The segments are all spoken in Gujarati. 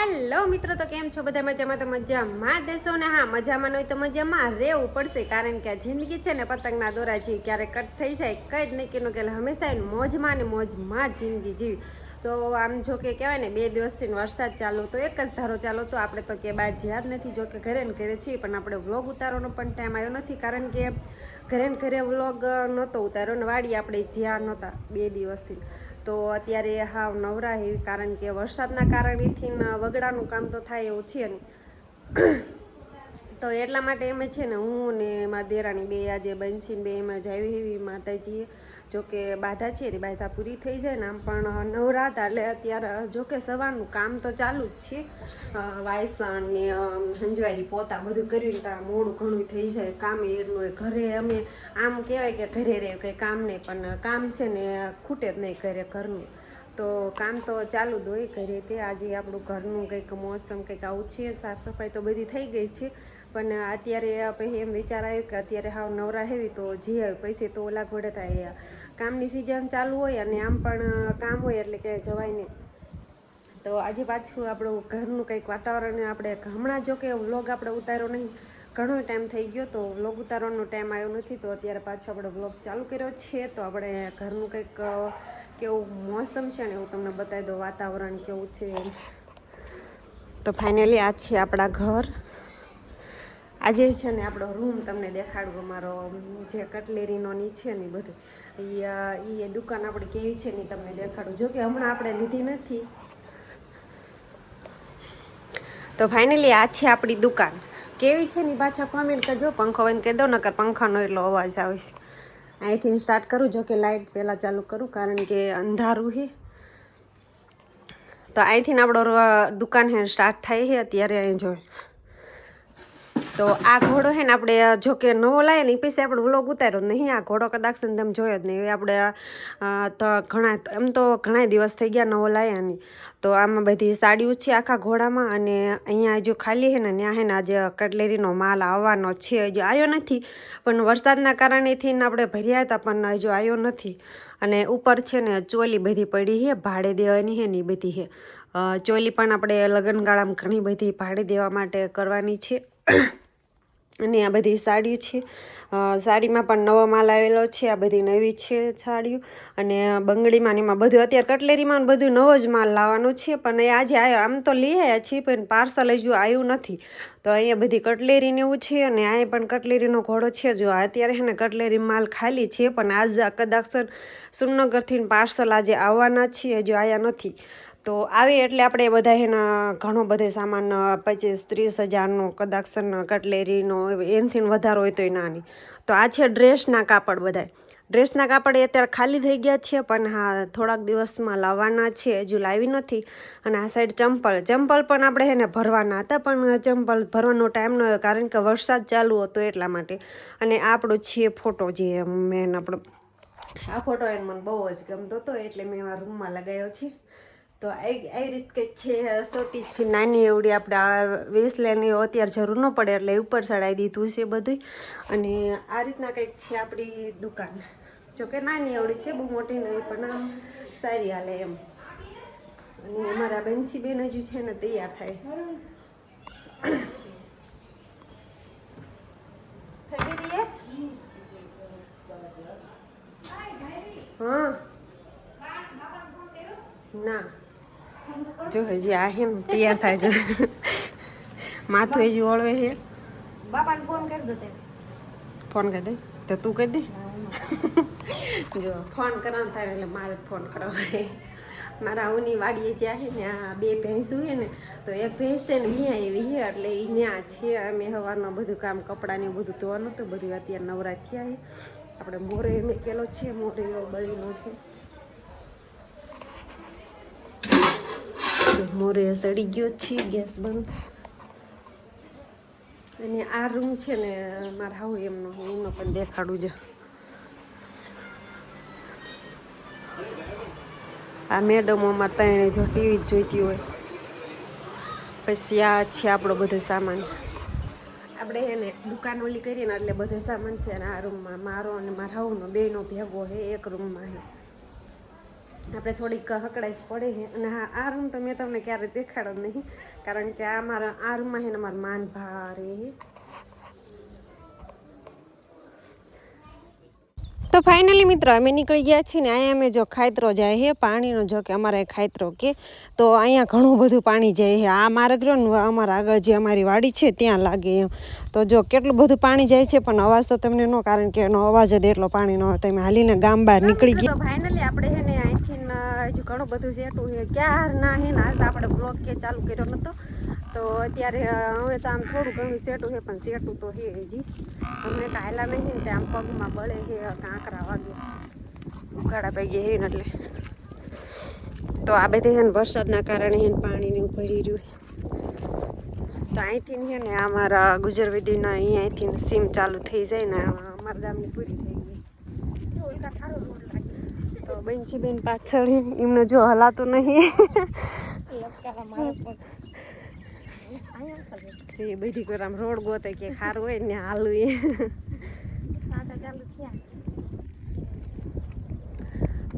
હેલો મિત્રો, તો કેમ છો બધા? મજામાં? તો મજામાં દેશો ને? હા, મજામાં હોય તો મજામાં રહેવું પડશે, કારણ કે આ જિંદગી છે ને પતંગના દોરા જેવી, ક્યારેક કટ થઈ જાય કંઈ જ નહીં કીનું કે હંમેશા મોજમાં ને મોજમાં જિંદગી જીવી. તો આમ જો કે કહેવાય ને 2 દિવસથી વરસાદ ચાલુ, તો એક જ ધારો ચાલુ, તો આપણે તો કે બહાર જ્યાં જ નથી, જો કે ઘરે ને ઘરે છીએ, પણ આપણે વ્લોગ ઉતારવાનો પણ ટાઈમ આવ્યો નથી, કારણ કે ઘરે ને ઘરે વ્લોગ નહોતો ઉતાર્યો ને વાડી આપણે જ્યાં નહોતા 2 દિવસથી. તો અત્યારે હાવ નવરા એવી, કારણ કે વરસાદના કારણેથી વગડાનું કામ તો થાય એવું છે નહીં. તો એટલા માટે અમે છે ને હું ને મારા દેરાણી બે આજે બનશીને બે એમાં જ આવી એવી માતાજીએ, જોકે બાધા છે તે બાધા પૂરી થઈ જાય ને આમ પણ નવરા હતા, એટલે અત્યારે જોકે સવારનું કામ તો ચાલુ જ છે. વાયસણ ને હંજવારી પોતા બધું કર્યું ત્યાં મોડું ઘણું થઈ જાય કામે એટલું. ઘરે અમે આમ કહેવાય કે ઘરે રહે કંઈ કામ નહીં, પણ કામ છે ને ખૂટે જ નહીં ઘરનું. તો કામ તો ચાલુ જ હોય ઘરે. તે આજે આપણું ઘરનું કંઈક મોસમ કંઈક આવું છે, સાફ સફાઈ તો બધી થઈ ગઈ છે, પણ અત્યારે પછી એમ વિચાર આવ્યો કે અત્યારે હાવ નવરા હેવી તો જઈ આવે, પૈસે તો ઓલા ઘોડે થાય. કામની સિઝન ચાલુ હોય અને આમ પણ કામ હોય એટલે કે જવાય નહીં. તો આજે પાછું આપણું ઘરનું કંઈક વાતાવરણ આપણે હમણાં જો કે વ્લોગ આપણે ઉતાર્યો નહીં, ઘણો ટાઈમ થઈ ગયો, તો વ્લોગ ઉતારવાનો ટાઈમ આવ્યો નથી. તો અત્યારે પાછો આપણે વ્લોગ ચાલુ કર્યો છે, તો આપણે ઘરનું કંઈક કેવું મોસમ છે ને એવું તમને બતાવી દો, વાતાવરણ કેવું છે. તો ફાઇનલી આ છે આપણા ઘર. આજે છે ને આપણો રૂમ તમને દેખાડું, અમારો જે કટલેરીનો ની છે ને બધું એ દુકાન આપણી કેવી છે ને તમને દેખાડું, જો કે હમણાં આપણે લીધી નથી. તો ફાઇનલી આ છે આપણી દુકાન, કેવી છે ને પાછા કોમેન્ટ કરજો. પંખો બંધ કરી દો, નકર પંખાનો એટલો અવાજ આવે છે. અહીંથી સ્ટાર્ટ કરું, જો કે લાઇટ પહેલાં ચાલુ કરું, કારણ કે અંધારું છે. તો અહીંથી આપણો દુકાન હે સ્ટાર્ટ થાય છે અત્યારે. અહીં જો તો આ ઘોડો છે ને આપણે જો કે નવો લાવીએ ને એ પછી આપણે વ્લોગ ઉતાર્યો નહીં. આ ઘોડો કદાચ ને તમે જોયો જ નહીં. આપણે તો ઘણા દિવસ થઈ ગયા નવો લાવ્યા નહીં. તો આમાં બધી સાડીઓ છે આખા ઘોડામાં, અને અહીંયા જો ખાલી છે ને ત્યાં છે ને આજે કટલેરીનો માલ આવવાનો છે. હજુ આવ્યો નથી, પણ વરસાદના કારણેથી આપણે ભર્યા હતા, પણ હજુ આવ્યો નથી. અને ઉપર છે ને ચોલી બધી પડી છે ભાડે દેવાની છે ને એ બધી છે. ચોલી પણ આપણે લગ્નગાળામાં ઘણી બધી ભાડે દેવા માટે કરવાની છે. અને આ બધી સાડીઓ છે, સાડીમાં પણ નવો માલ આવેલો છે. આ બધી નવી છે સાડીઓ, અને બંગડીમાં ને એમાં બધું અત્યારે કટલેરીમાં બધું નવો જ માલ લાવવાનો છે. પણ એ આજે આવ્યો, આમ તો લઈ આવ્યા છીએ, પણ પાર્સલ હજુ આવ્યું નથી. તો અહીંયા બધી કટલેરીને એવું છે, અને અહીંયા પણ કટલેરીનો ઘોડો છે. જો અત્યારે છે ને કટલેરી માલ ખાલી છે, પણ આજ કદાચ સુરનગરથી પાર્સલ આજે આવવાના છે, હજુ આવ્યા નથી. તો આવે એટલે આપણે બધા એના ઘણો બધો સામાન 25-30 હજારનો કદાચ કટલેરીનો એનાથી વધારો હોય તો એ નાની. તો આ છે ડ્રેસના કાપડ. બધા ડ્રેસના કાપડ એ અત્યારે ખાલી થઈ ગયા છે, પણ હા થોડાક દિવસમાં લાવવાના છે, હજુ લાવી નથી. અને આ સાઈડ ચંપલ પણ આપણે એને ભરવાના હતા, પણ ચંપલ ભરવાનો ટાઈમ ન હોય, કારણ કે વરસાદ ચાલુ હતો એટલા માટે. અને આ આપણો છે ફોટો, જે મેન આપણો આ ફોટો એને મને બહુ જ ગમતો હતો, એટલે મેં મારા રૂમમાં લગાવ્યો છે. તો આવી રીત કંઈક છે, સોટી છે નાની એવડી. આપણે આ વેસલેની અત્યારે જરૂર ન પડે એટલે ઉપર ચડાવી દીધું છે બધું. અને આ રીતના કંઈક છે આપણી દુકાન, જોકે નાની એવડી છે, બહુ મોટી નહીં, પણ આમ સારી હાલે એમ. અને અમારા બેનસી બેન હજુ છે ને તૈયાર થાય. હા ના જો હજી આ હે ને તૈયાર થાય છે. માથું હજી ઓળવે છે. બાપાને ફોન કરી દો. ફોન કરી દે તો તું કરી દે. જો ફોન કરવાનું થાય એટલે મારે ફોન કરવા. મારા આવુની વાડીએ જ્યાં છે ને આ 2 ભેંસું છે ને, તો એક ભેંસ છે ને ત્યાં એવી છે, એટલે એ ત્યાં છે. અમે સવારમાં બધું કામ કપડાં ને બધું ધોવાનું હતું, બધું અત્યારે નવરા થયા છે. આપણે મોરે મેકેલો છે, મોરે બળીનો છે. મોરે સડી ગયો છે, ગેસ બંધ. અને આ રૂમ છે ને મારા હાવ એમનો પણ દેખાડું છે. આ મેડમોમાં ત્રણે જો ટીવી જ જોઈતી હોય. પછી આ છે આપણો બધો સામાન. આપણે એને દુકાન ઓલી કરીએ ને એટલે બધો સામાન છે ને આ રૂમમાં મારો અને મારા હાવનો બેનો ભેગો છે, એક રૂમમાં છે. આપણે થોડીક હકડાઈશ પડે છે. અને હા, આ રૂમ તો મેં તમને ક્યારેય દેખાડો જ નહીં, કારણ કે આ મારા આ રૂમમાં છે ને મારા માન ભારે. તો ફાઇનલી મિત્રો અમે નીકળી ગયા છીએ ને અહીંયા અમે જો ખાતરો જાય છે પાણીનો, જો કે અમારે ખાતરો કે તો અહીંયા ઘણું બધું પાણી જાય છે. આ માર્ગ રહ્યો ને અમારા આગળ જે અમારી વાડી છે ત્યાં લાગે એમ. તો જો કેટલું બધું પાણી જાય છે, પણ અવાજ તો તમને ન, કારણ કે એનો અવાજ જ એટલો પાણીનો હતો. અમે હાલીને ગામ બહાર નીકળી ગયા. તો ફાઇનલી આપણે છે ને અહીંથી હજુ ઘણું બધું સેટું છે, ક્યાર ના હે ને હાલતા આપણે બ્લોગ કે ચાલુ કર્યો નહોતો. તો અત્યારે હવે તો આમ થોડું ઘણું સેટું છે, પણ સેટું તો છે હજી. અમને કાયલા નહીં ને તે આમ પગમાં બળે છે, કાંકરા વાગે ઉઘાડા પૈ ગયા છે ને એટલે. તો આ બધી છે ને વરસાદના કારણે છે ને પાણીને ભરી રહ્યું. તો અહીંથી છે ને અમારા ગુજરવિધિના અહીંયાથી સીમ ચાલુ થઈ જાય ને અમારા ગામની પૂરી થઈ ગઈ. તો બેન પાછળ એમને જો હલાતું નહીં. એ બધી કોઈ આમ રોડ ગોતે કે ખારું હોય ને હાલું એ.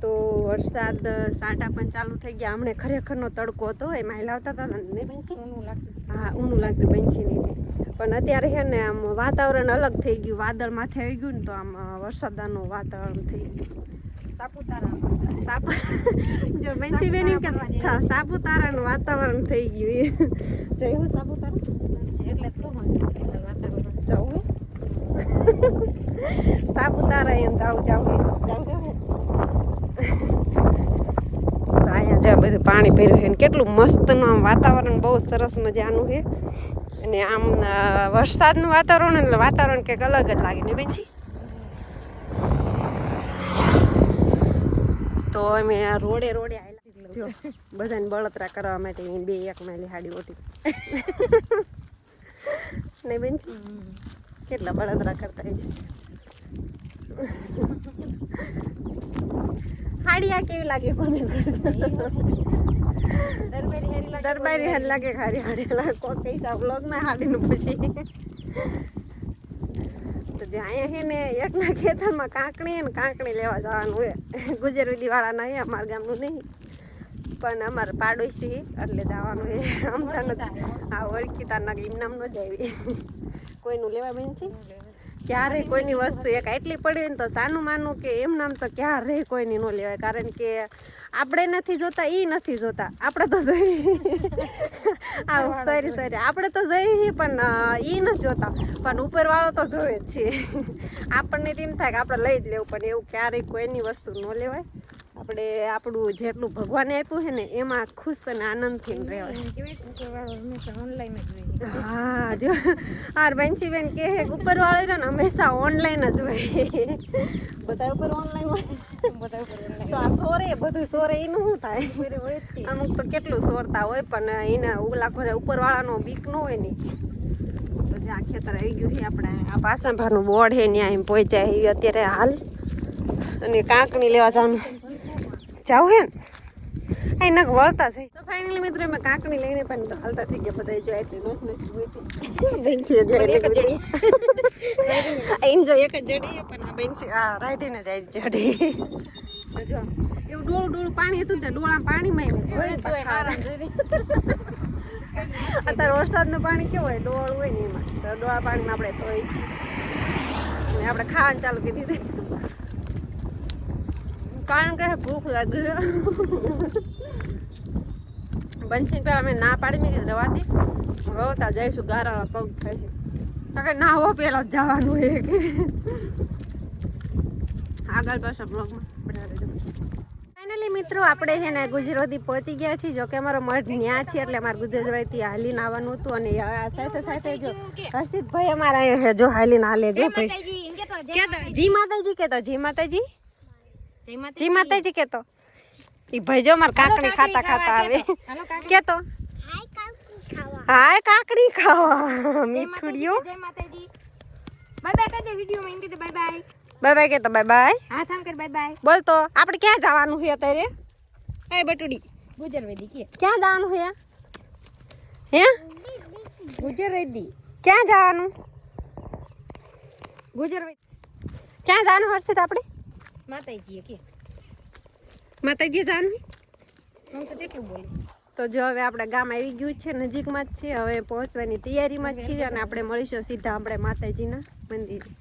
તો વરસાદ સાટા પણ ચાલુ થઈ ગયા. હમણે ખરેખરનો તડકો હતો, એમાં લાવતા હતા ને બેનચી. હા, ઊનું લાગતું બેનચી નહીં. પણ અત્યારે છે ને આમ વાતાવરણ અલગ થઈ ગયું, વાદળ માથે આવી ગયું ને તો આમ વરસાદનું વાતાવરણ થઈ ગયું. જો બેનચી બેન એમ કે સાપુતારાનું વાતાવરણ થઈ ગયું. જયું સાપુતારા એટલે જવું સાપુતારા એમ જાવું. તો અહીંયા જ્યાં બધું પાણી ભર્યું છે ને કેટલું મસ્તનું આમ વાતાવરણ બહુ સરસ મજાનું છે. અને આમ વરસાદનું વાતાવરણ એટલે વાતાવરણ કંઈક અલગ જ લાગે ને બેનજી. તો અમે આ રોડે આવેલા જો બધાને બળતરા કરવા માટે બે એક માલી હાડી ઓટી નહીં બેનજી, કેટલા બળતરા કરતા આવીશ. હાડી આ કેવી લાગે કોમેન્ટ કરજો. દરબારી હાડી લાગે, ખારી હાડી લાગે. કોઈ કઈ વ્લોગમાં હાડીનું પૂછી. તો જે અહીંયા છે ને એકના ખેતરમાં કાંકણી લેવા જવાનું હોય. ગુજરવિધિ વાળાના એ અમારા ગામનું નહીં, પણ અમારે પાડોશી એટલે જવાનું હોય. આમ તો આ ઓળખીતા ના એમ નામ ન જાય કોઈનું લેવા બેન છે. ક્યારે કોઈની વસ્તુ એક એટલી પડી ને તો સાનું માનું કે એમ નામ તો ક્યારે કોઈની ન લેવાય, કારણ કે આપણે નથી જોતા, એ નથી જોતા. આપણે તો જોઈ સોરી આપણે તો જોઈએ પણ એ નથી જોતા, પણ ઉપરવાળો તો જોવે જ છે. આપણને તેમ થાય કે આપણે લઈ જ લેવું, પણ એવું ક્યારેય કોઈની વસ્તુ ન લેવાય. આપણે આપણું જેટલું ભગવાને આપ્યું છે ને એમાં ખુશ અને આનંદથી રહેવાય. હા જો હાર બેનચી બેન કે ઉપરવાળો રહ્યો ને હંમેશા ઓનલાઈન જ હોય. બધા ઉપર ઓનલાઈન હોય. તો આ સોરે બધું સોરે એનું શું થાય? અમુક તો કેટલું સોરતા હોય, પણ એને ઓલા ઘરે ઉપરવાળાનો બીક ન હોય ને. તો જ્યાં ખેતર આવી ગયું છે આપણે આ પાસણભાનું બોર્ડ છે ત્યાં એમ પહોંચ્યા એ અત્યારે હાલ. અને કાંકણી લેવા જવાનું જાવ હે ને અહીં નક વળતા છે. તો ફાઇનલી મિત્રો અમે કાંકણી લઈને પણ હાલતા થઈ ગયા બધા. જો એટલી બેન્ચી જો એમ જો એક જ જડી, પણ આ બેન્ચી આ રાધીને જાય જડી. જો એવું ડોળું પાણી હતું તે ડોળા પાણીમાં અત્યારે વરસાદનું પાણી કેવું હોય, ડોળ હોય ને એમાં. તો ડોળા પાણીમાં આપણે ધોઈ અને આપણે ખાવાનું ચાલુ કરી દીધું, કારણ કે ભૂખ લાગી. બંચીને પેલા અમે ના પાડી મેં કીધું રવા દે, રવતા જઈશું, ગારા પગ થાય છે કે ના હો પેલા જવાનું હોય કે આગળ પાછળ બ્લોગમાં બનાવી. ફાઇનલી મિત્રો આપણે છે ને ગુજરાતી પહોંચી ગયા છીએ. જો કે અમારો મઠ ન્યા છે એટલે અમારે ગુજરાતી હાલીને આવવાનું હતું. અને સાથે સાથે જો હર્ષિતભાઈ અમારા અહીંયા છે, જો હાલીને હાલે જો ભાઈ. જી માતાજી કેતો, જી માતાજી, જી માતાજી કેતો. ઈ ભાઈ જો માર કાકડી ખાતા આવે કેતો હાય કાકડી ખાવા મીઠુડિયો. જય માતાજી, બાય બાય કહી દે વિડિયો માં. ઇનકે બાય બાય, બાય બાય કેતો, બાય બાય હાથ આમ કર બાય બાય. બોલ તો આપણે ક્યાં જવાનું છે અત્યારે? એ બટુડી ગુજરવેદી કે ક્યાં જવાનું છે? હે ગુજરવેદી ક્યાં જવાનું? ગુજરવેદી ક્યાં જવાનું હર્ષિત આપણે? માતાજી કે માતાજી જાણવી હું તો જેટલું બોલી તો જો હવે આપણે ગામ આવી ગયું છે, નજીકમાં જ છે, હવે પહોંચવાની તૈયારીમાં જ છીએ અને આપણે મળીશું સીધા આપણે માતાજીના મંદિરે.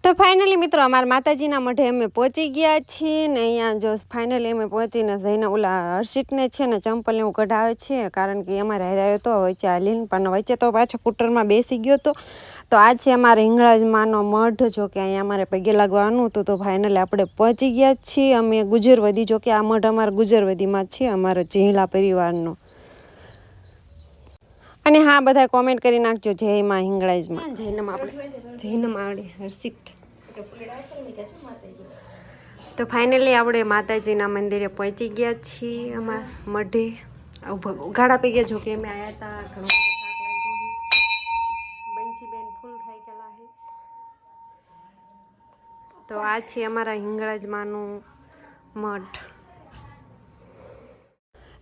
તો ફાઇનલી મિત્રો અમારા માતાજીના મઢે અમે પહોંચી ગયા છીએ ને અહીંયા જો ફાઇનલી અમે પહોંચીને જઈને ઓલા હર્ષિતને છે ને ચંપલ એવું કઢાવે છે, કારણ કે અમારે હારે તો વચ્ચે હાલીને પણ વચ્ચે તો પાછો સ્કૂટરમાં બેસી ગયો તો આ છે અમારે હિંગળાજમાંનો મઢ. જો કે અહીંયા અમારે પગે લાગવાનું હતું તો ફાઇનલી આપણે પહોંચી ગયા છીએ. અમે ગુજરવદી, જો કે આ મઢ અમારા ગુજરવદીમાં જ છે, અમારો ચીહલા પરિવારનો. અને હા, બધા કોમેન્ટ કરી નાખજો જય માં હિંગળાજમાં. જૈનમ આવડે હર્ષિત. તો ફાઇનલી આપણે માતાજીના મંદિરે પહોંચી ગયા છીએ અમારા મઢે. ઉઘાડા પી ગયા, જો કે અમે આવ્યા હતા ઘણો બધો થાક લાગ્યો. બેન ફૂલ થઈ ગયેલા છે. તો આ છે અમારા હિંગળાજમાંનું મઠ.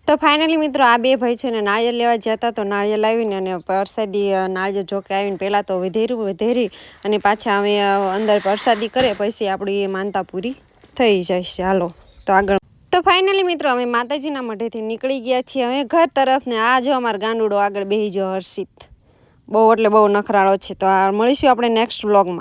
તો ફાઇનલી મિત્રો આ બે ભાઈ છે ને નાળિયેર લેવા જતા તો નાળિયેર લાવીને અને પ્રસાદી નાળિયેર જોકે આવીને પહેલાં તો વધેરી અને પાછા અમે અંદર પ્રસાદી કરે પછી આપણી એ માનતા પૂરી થઈ જશે. હાલો તો આગળ. તો ફાઇનલી મિત્રો અમે માતાજીના મઢેથી નીકળી ગયા છીએ હવે ઘર તરફ ને આ જો અમારો ગાંડુડો આગળ બેસી ગયો હર્ષિત. બહુ એટલે બહુ નખરાળો છે. તો આ મળીશું આપણે નેક્સ્ટ વ્લોગમાં.